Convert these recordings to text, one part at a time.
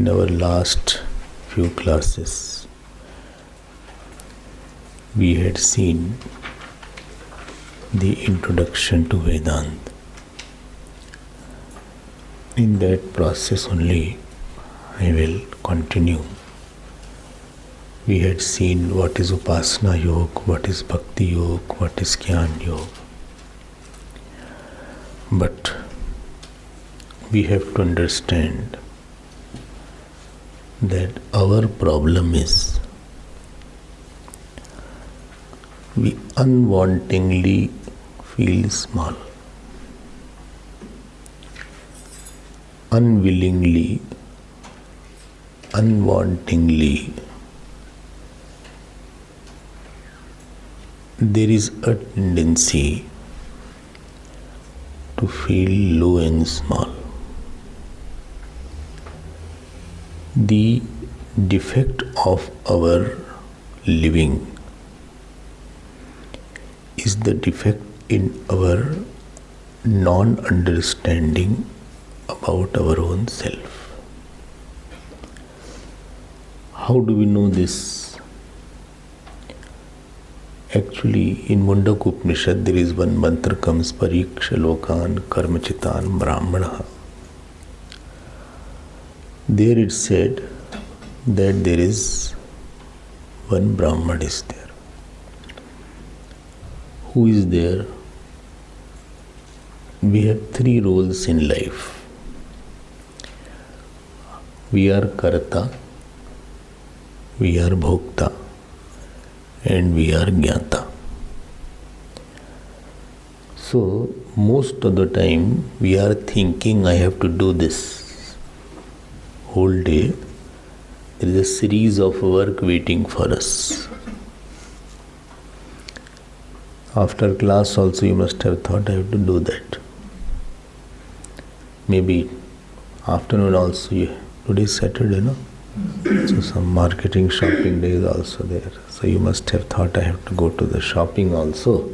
In our last few classes, we had seen the introduction to Vedanta. In that process only, I will continue. We had seen what is Upasana Yoga, what is Bhakti Yoga, what is Jnana Yoga. But we have to understand that our problem is we unwantingly feel small, unwillingly, unwantingly. There is a tendency to feel low and small. The defect of our living is the defect in our non-understanding about our own self. How do we know this? Actually, in Mundaka Upanishad, there is one mantra comes, Pariksha Lokan Karmachitan Brahmana. There it said that there is one Brahman is there. Who is there? We have three roles in life. We are Karta, we are Bhokta, and we are Jnata. So, most of the time we are thinking, I have to do this. Whole day, there is a series of work waiting for us. After class also you must have thought, I have to do that. Maybe afternoon also, today is Saturday, no? So some marketing shopping day is also there. So you must have thought, I have to go to the shopping also.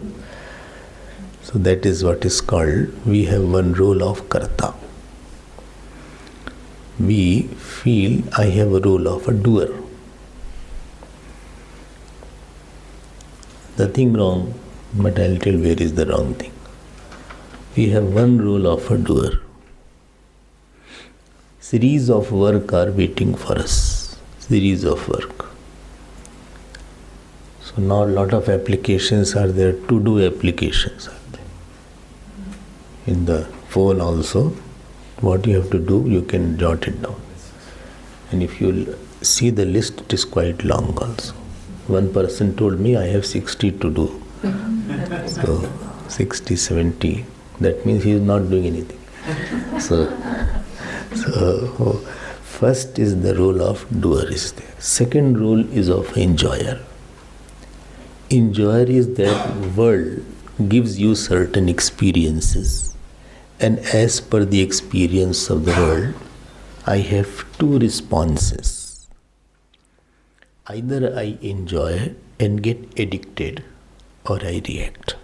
So that is what is called, we have one role of Karta. We feel I have a role of a doer. Nothing wrong, but I'll tell where is the wrong thing. We have one role of a doer. Series of work are waiting for us. Series of work. So now a lot of applications are there, to-do applications are there. In the phone also, what you have to do, you can jot it down. And if you see the list, it is quite long also. One person told me, I have 60 to do. So 60, 70, that means he is not doing anything. So first is the role of doer is there. Second role is of enjoyer. Enjoyer is that world gives you certain experiences. And as per the experience of the world, I have two responses. Either I enjoy and get addicted, or I react.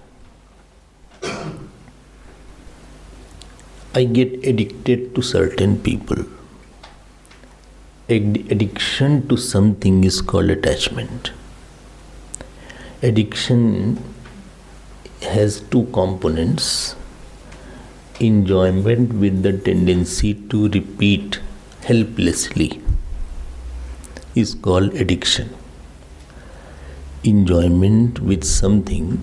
I get addicted to certain people. Addiction to something is called attachment. Addiction has two components. Enjoyment with the tendency to repeat helplessly is called addiction. Enjoyment with something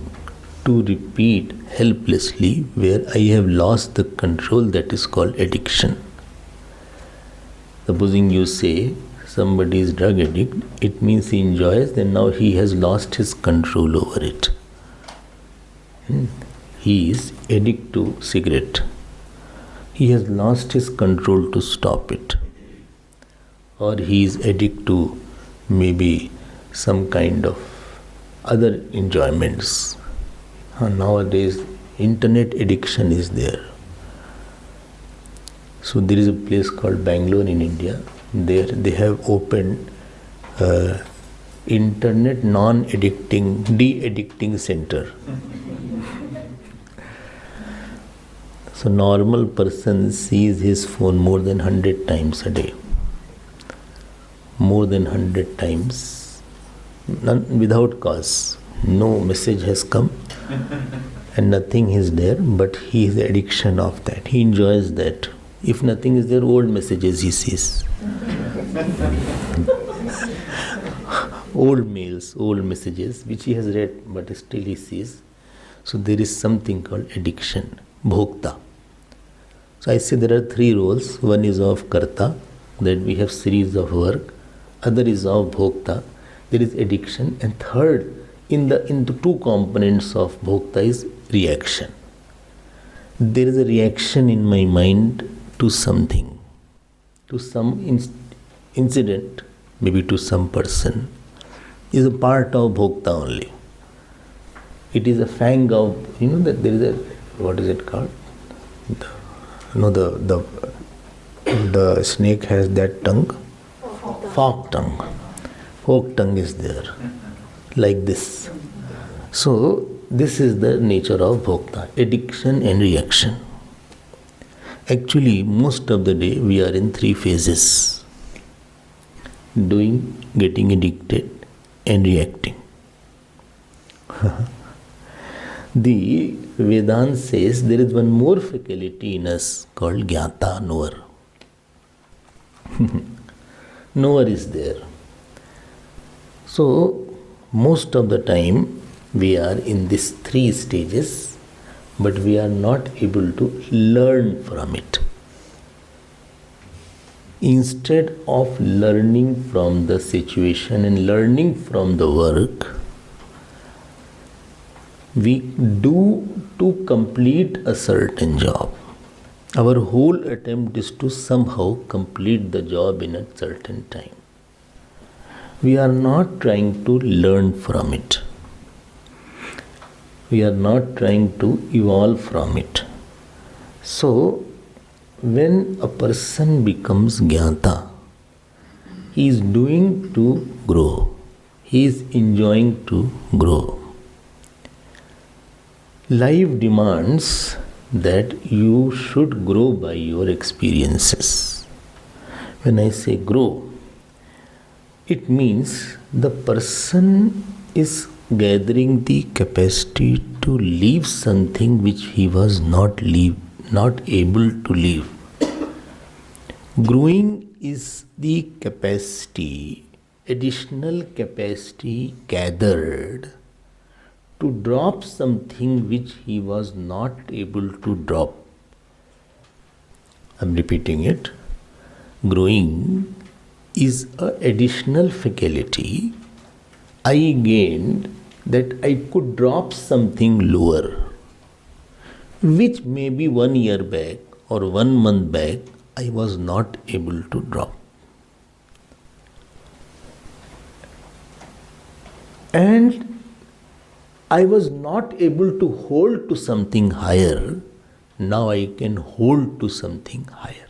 to repeat helplessly where I have lost the control, that is called addiction. Supposing you say somebody is drug addict, it means he enjoys, then now he has lost his control over it. He is addicted to cigarette. He has lost his control to stop it. Or he is addicted to maybe some kind of other enjoyments. Nowadays, internet addiction is there. So there is a place called Bangalore in India. There they have opened internet non-addicting, de-addicting center. So normal person sees his phone more than 100 times a day. more than 100 times, without cause. No message has come and nothing is there, but he has addiction of that. He enjoys that. If nothing is there, old messages he sees. Old mails, old messages, which he has read, but still he sees. So there is something called addiction, bhokta. So I say there are three roles. One is of karta, that we have series of work. Other is of bhokta, there is addiction. And third, into two components of bhokta is reaction. There is a reaction in my mind to something, to some incident, maybe to some person, is a part of bhokta only. It is a fang of, that there is a, what is it called? The snake has that tongue, fork tongue. Fork tongue is there, like this. So this is the nature of bhokta, addiction and reaction. Actually, most of the day we are in three phases: doing, getting addicted, and reacting. The Vedanta says there is one more faculty in us called Jnata, knower. Knower is there. So, most of the time we are in these three stages, but we are not able to learn from it. Instead of learning from the situation and learning from the work, we do to complete a certain job. Our whole attempt is to somehow complete the job in a certain time. We are not trying to learn from it. We are not trying to evolve from it. So, when a person becomes jnata, he is doing to grow. He is enjoying to grow. Life demands that you should grow by your experiences. When I say grow, it means the person is gathering the capacity to leave something which he was not able to leave. Growing is the capacity, additional capacity gathered to drop something which he was not able to drop. I am repeating it. Growing is an additional faculty I gained that I could drop something lower, which maybe 1 year back or 1 month back I was not able to drop. And I was not able to hold to something higher. Now I can hold to something higher.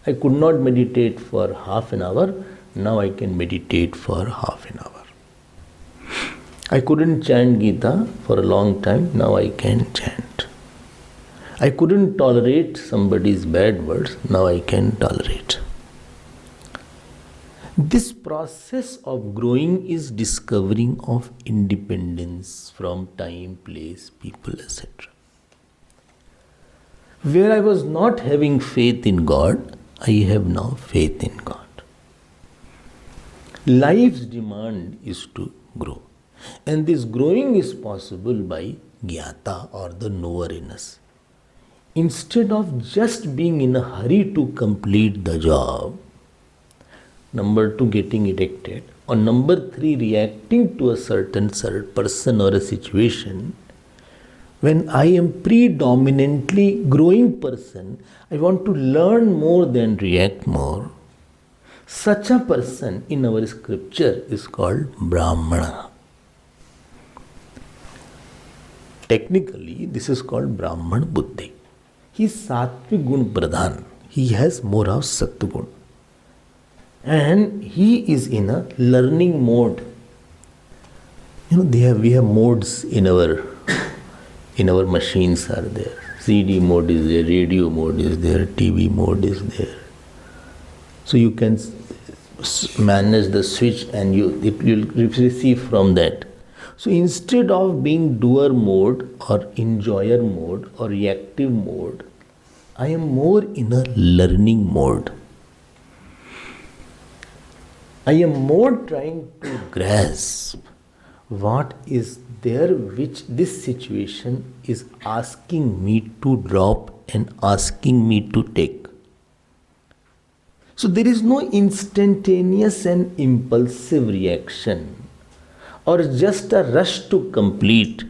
I could not meditate for half an hour. Now I can meditate for half an hour. I couldn't chant Gita for a long time. Now I can chant. I couldn't tolerate somebody's bad words. Now I can tolerate. This process of growing is discovering of independence from time, place, people, etc. Where I was not having faith in God, I have now faith in God. Life's demand is to grow. And this growing is possible by jnata or the knower in us. Instead of just being in a hurry to complete the job, number 2, getting addicted, or number 3, reacting to a certain person or a situation, when I am predominantly growing person, I want to learn more than react more. Such a person in our scripture is called Brahmana. Technically, this is called Brahman Buddhi. He is Sattvic Gun Pradhan. He has more of Sattva. And he is in a learning mode. We have modes in our machines are there. CD mode is there, radio mode is there, TV mode is there. So you can manage the switch and you'll receive from that. So instead of being doer mode or enjoyer mode or reactive mode, I am more in a learning mode. I am more trying to grasp what is there which this situation is asking me to drop and asking me to take. So there is no instantaneous and impulsive reaction or just a rush to complete.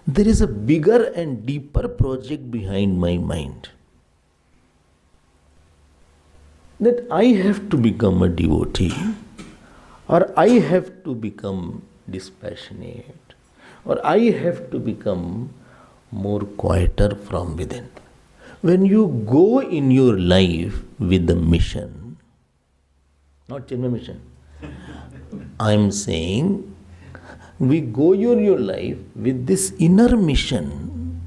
There is a bigger and deeper project behind my mind. That I have to become a devotee, or I have to become dispassionate, or I have to become more quieter from within. When you go in your life with the mission, not Chinmay mission, I am saying we go in your life with this inner mission.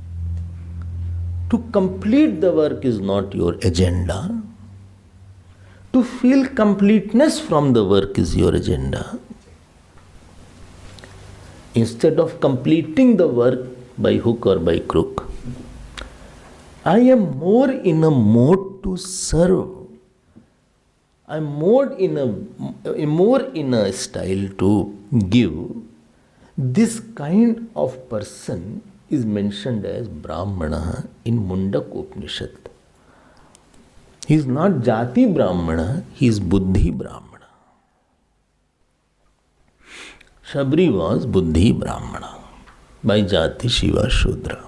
To complete the work is not your agenda. To feel completeness from the work is your agenda. Instead of completing the work by hook or by crook, I am more in a mode to serve. I am more in a style to give. This kind of person is mentioned as Brahmana in Mundak Upanishad. He is not Jati Brahmana, he is Buddhi Brahmana. Shabri was Buddhi Brahmana. By Jati Shiva Shudra.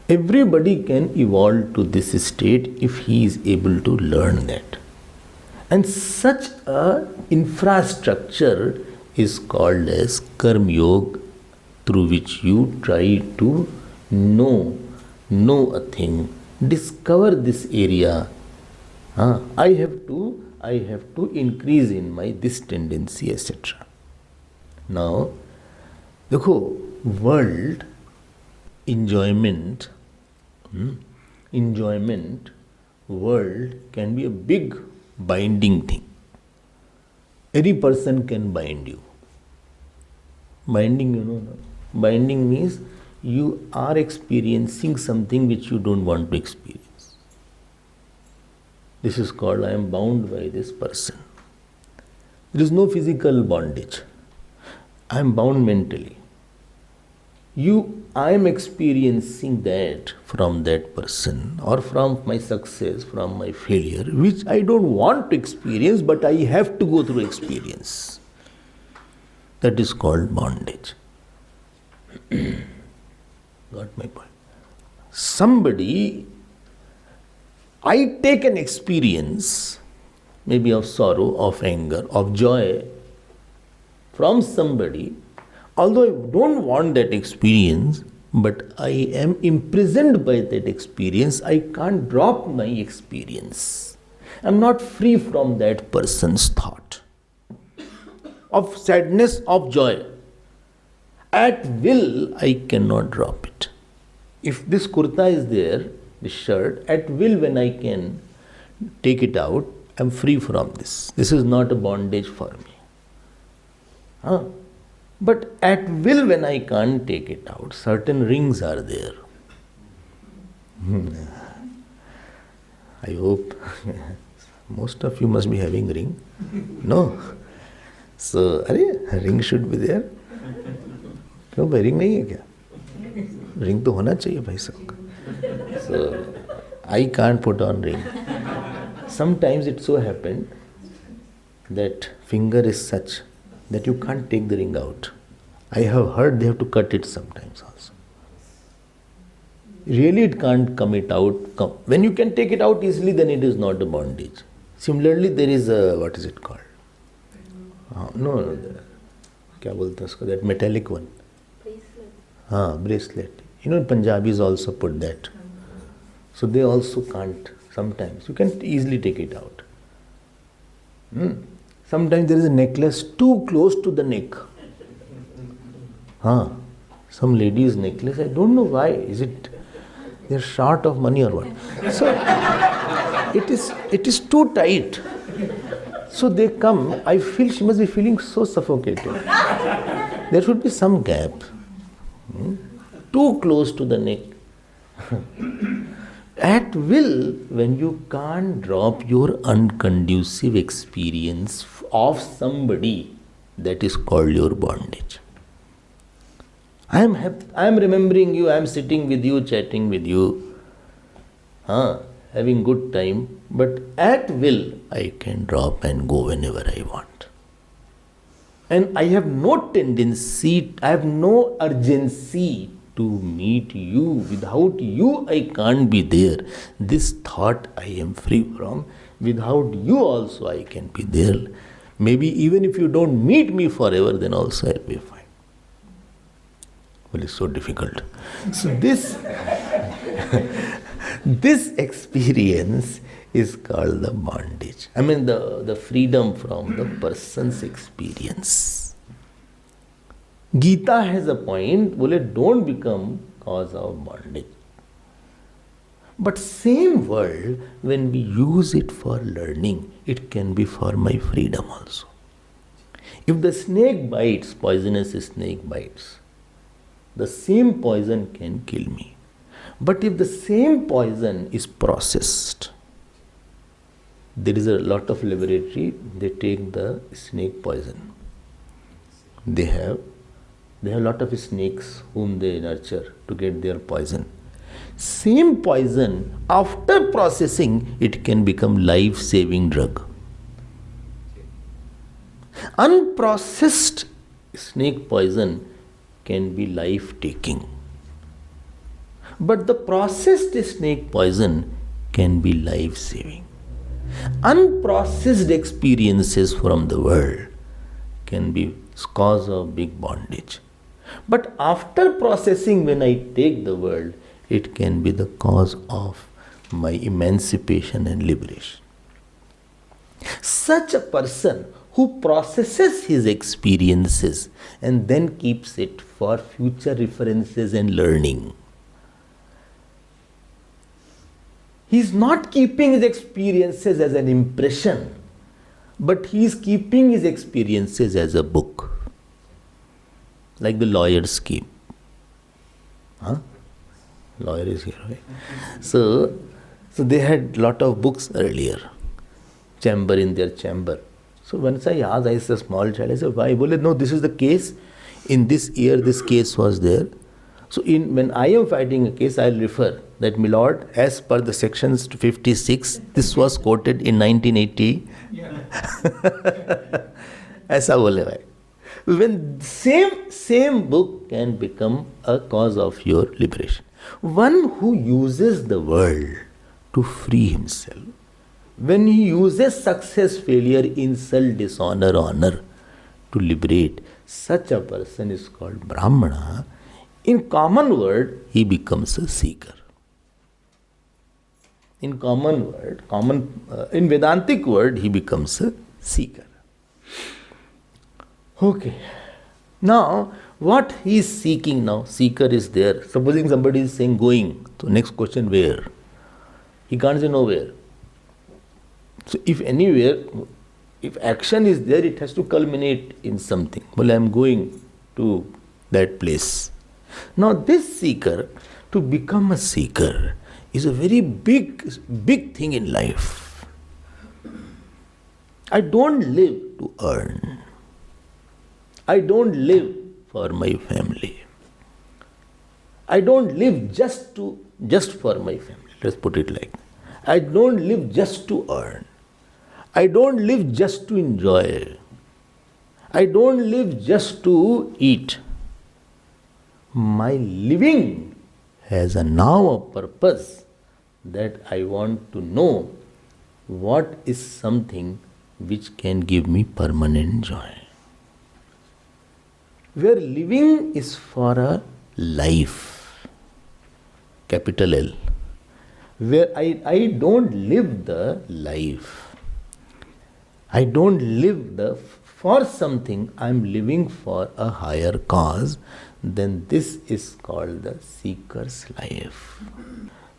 Everybody can evolve to this state if he is able to learn that. And such a infrastructure is called as Karma Yoga, through which you try to know a thing, discover this area. I have to increase in my this tendency, etc. Now, देखो, world enjoyment, world can be a big binding thing. Any person can bind you. Binding, you know, binding means you are experiencing something which you don't want to experience. This is called I am bound by this person. There is no physical bondage. I am bound mentally. I am experiencing that from that person or from my success, from my failure, which I don't want to experience, but I have to go through experience. That is called bondage. Got my point? I take an experience, maybe of sorrow, of anger, of joy, from somebody, although I don't want that experience, but I am imprisoned by that experience. I can't drop my experience. I'm not free from that person's thought of sadness, of joy. At will, I cannot drop it. If this kurta is there, this shirt, at will when I can take it out, I'm free from this. This is not a bondage for me. But at will when I can't take it out, certain rings are there. I hope most of you must be having ring. No? So, ring should be there. क्यों भाई ring नहीं है क्या? Ring तो होना चाहिए भाई सबका. So, I can't put on ring. Sometimes it so happened that finger is such that you can't take the ring out. I have heard they have to cut it sometimes also. Really it can't come it out. When you can take it out easily, then it is not a bondage. Similarly, there is a, what is it called? क्या बोलते हैं उसको, that metallic one. Bracelet. You know, Punjabis also put that. So they also can't sometimes. You can easily take it out. Sometimes there is a necklace too close to the neck. Some lady's necklace, I don't know why. Is it they're short of money or what? So it is too tight. So they come, I feel she must be feeling so suffocated. There should be some gap. Too close to the neck. At will, when you can't drop your unconducive experience of somebody, that is called your bondage. I am remembering you, I am sitting with you, chatting with you, having good time, but at will I can drop and go whenever I want. And I have no tendency, I have no urgency to meet you. Without you, I can't be there. This thought I am free from. Without you also, I can be there. Maybe even if you don't meet me forever, then also I'll be fine. Well, it's so difficult. So this experience is called the bondage. I mean the freedom from the person's experience. Gita has a point, don't become cause of bondage. But same word, when we use it for learning, it can be for my freedom also. If the snake bites, poisonous snake bites, the same poison can kill me. But if the same poison is processed, there is a lot of laboratory, they take the snake poison. They have a lot of snakes whom they nurture to get their poison. Same poison, after processing, it can become life-saving drug. Unprocessed snake poison can be life-taking. But the processed snake poison can be life-saving. Unprocessed experiences from the world can be cause of big bondage. But after processing, when I take the world, it can be the cause of my emancipation and liberation. Such a person who processes his experiences and then keeps it for future references and learning. He is not keeping his experiences as an impression, but he is keeping his experiences as a book. Like the lawyers keep. Lawyer is here, right? So they had lot of books earlier. Chamber in their chamber. So once I asked, I said, a small child, I said, why? No, this is the case. In this year, this case was there. So when I am fighting a case, I will refer that, my lord, as per the sections 56, this was quoted in 1980. Aisa bole bhai. When same book can become a cause of your liberation. One who uses the world to free himself, when he uses success, failure, insult, dishonor, honor to liberate, such a person is called Brahmana. In common word, he becomes a seeker. In common word, in Vedantic word, he becomes a seeker. Okay. Now, what he is seeking now, seeker is there. Supposing somebody is saying going, so next question, where? He can't say nowhere. So if anywhere, if action is there, it has to culminate in something. Well, I am going to that place. Now this seeker, to become a seeker, is a very big thing in life. I don't live to earn. I don't live for my family. I don't live just for my family. Let's put it like that. I don't live just to earn. I don't live just to enjoy. I don't live just to eat. My living has now a purpose that I want to know what is something which can give me permanent joy. Where living is for a life, capital L, where I don't live the life. I don't live for something, I am living for a higher cause, then this is called the seeker's life.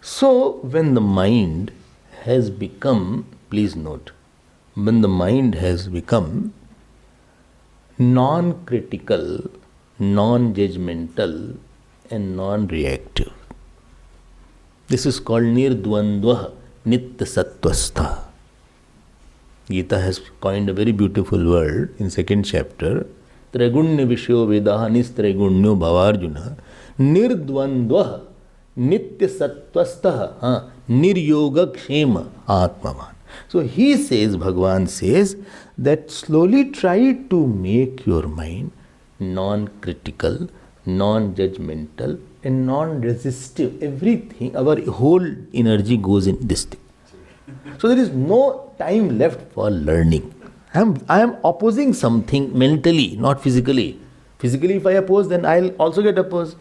So when the mind has become, please note, when the mind has become non-critical, non-judgmental and non-reactive. This is called nirdvandva nitya sattvastha. Gita has coined a very beautiful word in second chapter. Tragunya vishyo vedaha nistragunyo bhavarjuna nirdvandva nitya sattvastha niryoga kshema atmavan. So he says, Bhagavan says, that slowly try to make your mind non-critical, non-judgmental and non-resistive. Everything, our whole energy goes in this thing. So there is no time left for learning. I am opposing something mentally, not physically. Physically if I oppose, then I'll also get opposed.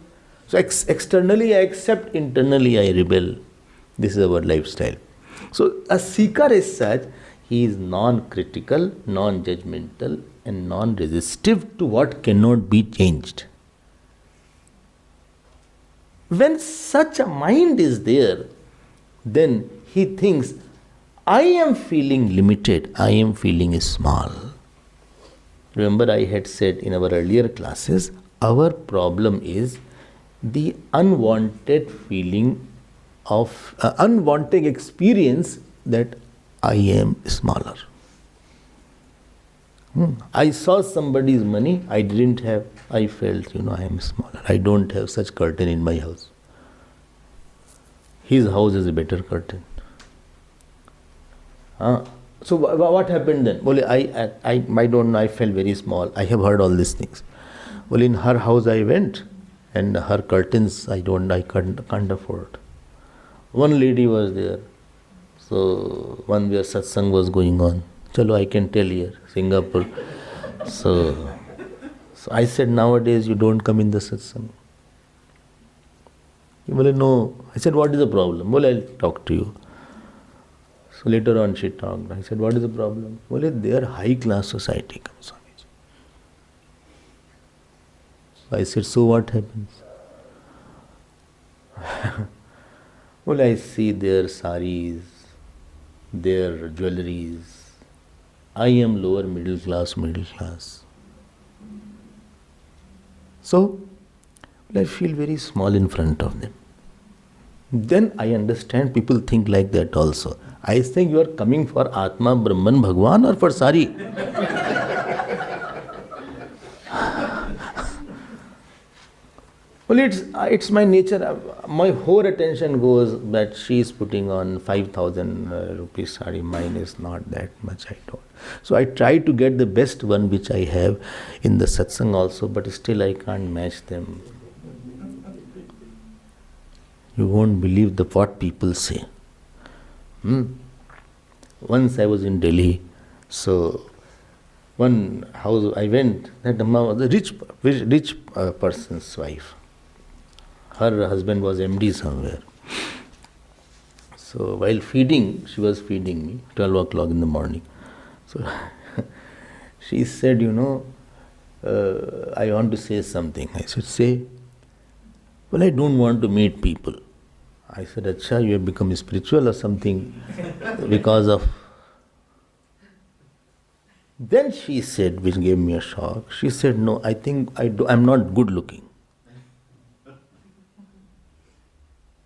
So externally I accept, internally I rebel. This is our lifestyle. So a seeker is such, he is non-critical, non-judgmental and non-resistive to what cannot be changed. When such a mind is there, then he thinks, I am feeling limited, I am feeling small. Remember I had said in our earlier classes, our problem is the unwanted feeling of unwanted experience that I am smaller. I saw somebody's money, I didn't have, I felt, I am smaller. I don't have such curtain in my house. His house is a better curtain. So what happened then? Well, I don't know, I felt very small. I have heard all these things. Well, in her house I went and her curtains I can't afford. One lady was there. So one where satsang was going on. Chalo, I can tell here, Singapore. So I said, nowadays you don't come in the satsang. Well, no. I said, what is the problem? Well, I'll talk to you. So later on she talked. I said, what is the problem? Well, their high class society comes on. I said, so what happens? Well, I see their saris, their jewelries. I am lower middle class. So, I feel very small in front of them. Then I understand people think like that also. I think you are coming for Atma, Brahman, Bhagwan or for sari? Well, it's my nature. My whole attention goes that she is putting on 5,000 rupees sari. Mine is not that much, I don't. So I try to get the best one which I have in the satsang also, but still I can't match them. You won't believe what people say. Once I was in Delhi, so one house I went, that was a rich person's wife. Her husband was MD somewhere. So while feeding, she was feeding me, 12 o'clock in the morning. So she said, I want to say something. I said, say. Well, I don't want to meet people. I said, Acha, you have become spiritual or something because of... Then she said, which gave me a shock, she said, no, I think I'm not good looking.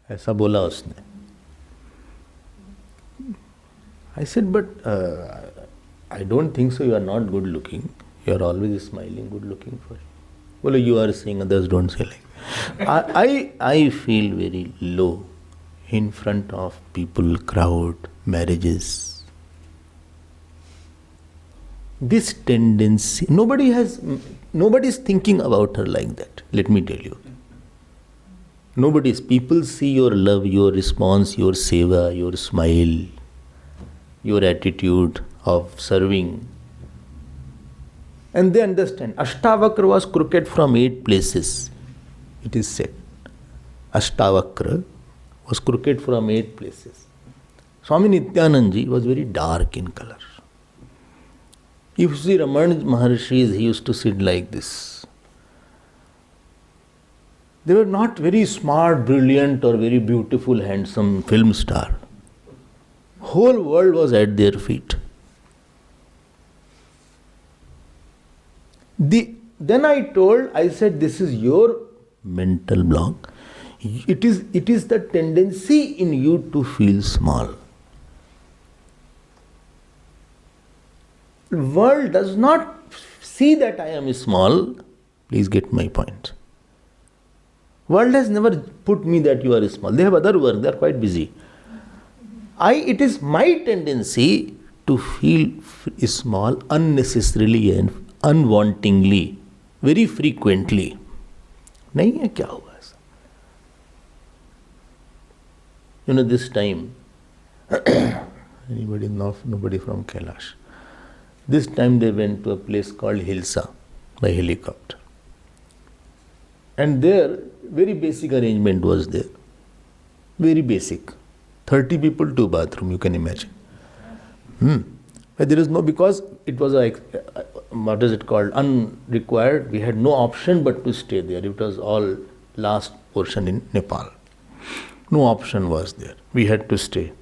ऐसा बोला उसने. I said, but I don't think so. You are not good looking. You are always smiling, good looking for you. Well, you are saying others don't say like. I feel very low in front of people, crowd, marriages. This tendency, nobody is thinking about her like that. Let me tell you. People see your love, your response, your seva, your smile, your attitude of serving. And they understand. Ashtavakra was crooked from 8 places, it is said. Ashtavakra was crooked from 8 places. Swami Nityanandaji was very dark in color. If you see Ramana Maharshi, he used to sit like this. They were not very smart, brilliant or very beautiful, handsome film star. Whole world was at their feet. Then I said, this is your mental block. It is the tendency in you to feel small. The world does not see that I am small. Please get my point. World has never put me that you are small. They have other work, they are quite busy. It is my tendency to feel small unnecessarily and unwantingly, very frequently. नहीं है क्या हुआ ऐसा? This time, nobody from Kailash. This time they went to a place called Hilsa by helicopter. And there, very basic arrangement was there. Very basic. 30 people, 2 bathroom, you can imagine. But there is no, because it was what is it called, unrequired. We had no option but to stay there. It was all last portion in Nepal. No option was there. We had to stay.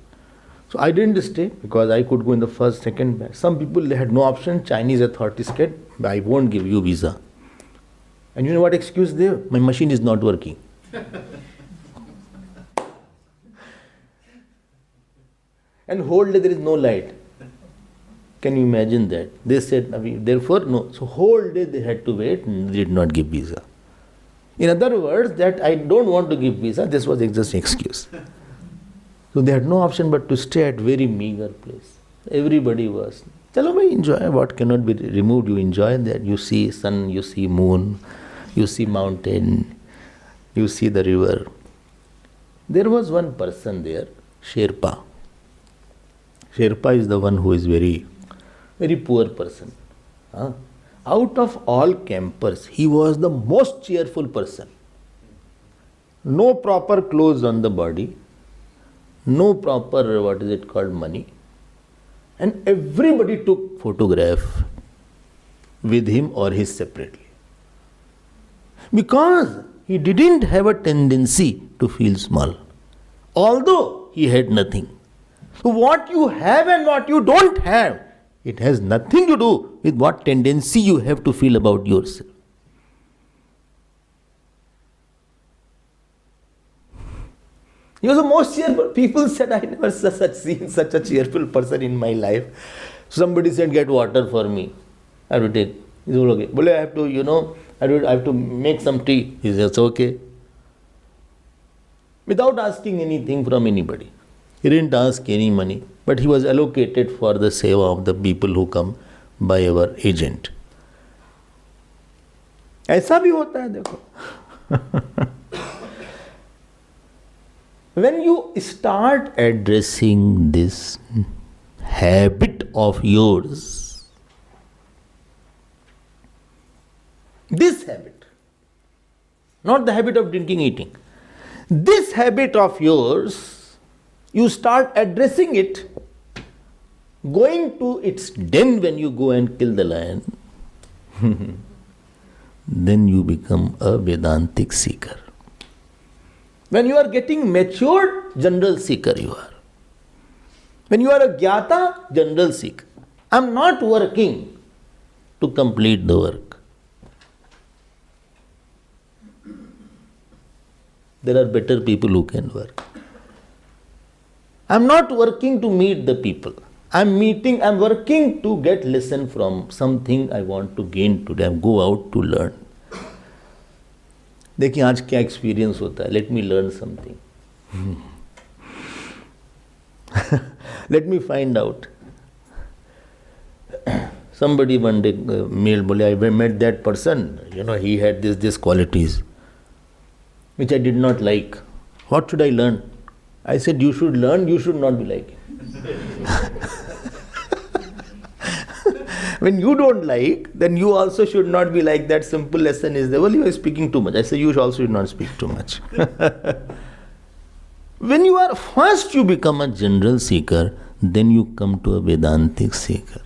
So I didn't stay because I could go in the first, second batch. Some people, they had no option. Chinese authorities said, I won't give you visa. And you know what excuse they have? My machine is not working. And whole day there is no light. Can you imagine that? They said, therefore, no. So whole day they had to wait and they did not give visa. In other words, that I don't want to give visa, this was just an excuse. So they had no option but to stay at very meager place. Everybody was, chalo bhai, enjoy. What cannot be removed, you enjoy that. You see sun, you see moon, you see mountain, you see the river. There was one person there, Sherpa. Sherpa is the one who is very poor person. Out of all campers, he was the most cheerful person. No proper clothes on the body, no proper, money. And everybody took photograph with him or his separately. Because he didn't have a tendency to feel small. Although he had nothing. So what you have and what you don't have, it has nothing to do with what tendency you have to feel about yourself. He was the most cheerful. People said, I never seen such a cheerful person in my life. Somebody said, get water for me. I have to take. He said, okay. Bole, I have to, I have to make some tea. He says, okay. Without asking anything from anybody. He didn't ask any money, but he was allocated for the seva of the people who come by our agent. ऐसा भी होता है देखो. When you start addressing this habit of yours, this habit, not the habit of drinking, eating, this habit of yours, you start addressing it, going to its den when you go and kill the lion, then you become a Vedantic seeker. When you are getting matured, general seeker you are. When you are a Jnata, general seeker. I am not working to complete the work. There are better people who can work. I am not working to meet the people. I am working to get lesson from something I want to gain today. I go out to learn. देखिए आज क्या experience होता है. Let me learn something. Let me find out. Somebody one day mailed, बोले I met that person. He had this qualities, which I did not like. What should I learn? I said, you should learn, you should not be like him. When you don't like, then you also should not be like that. Simple lesson is there. Well, you are speaking too much. I say, you also should not speak too much. When you are first, you become a general seeker, then you come to a Vedantic seeker.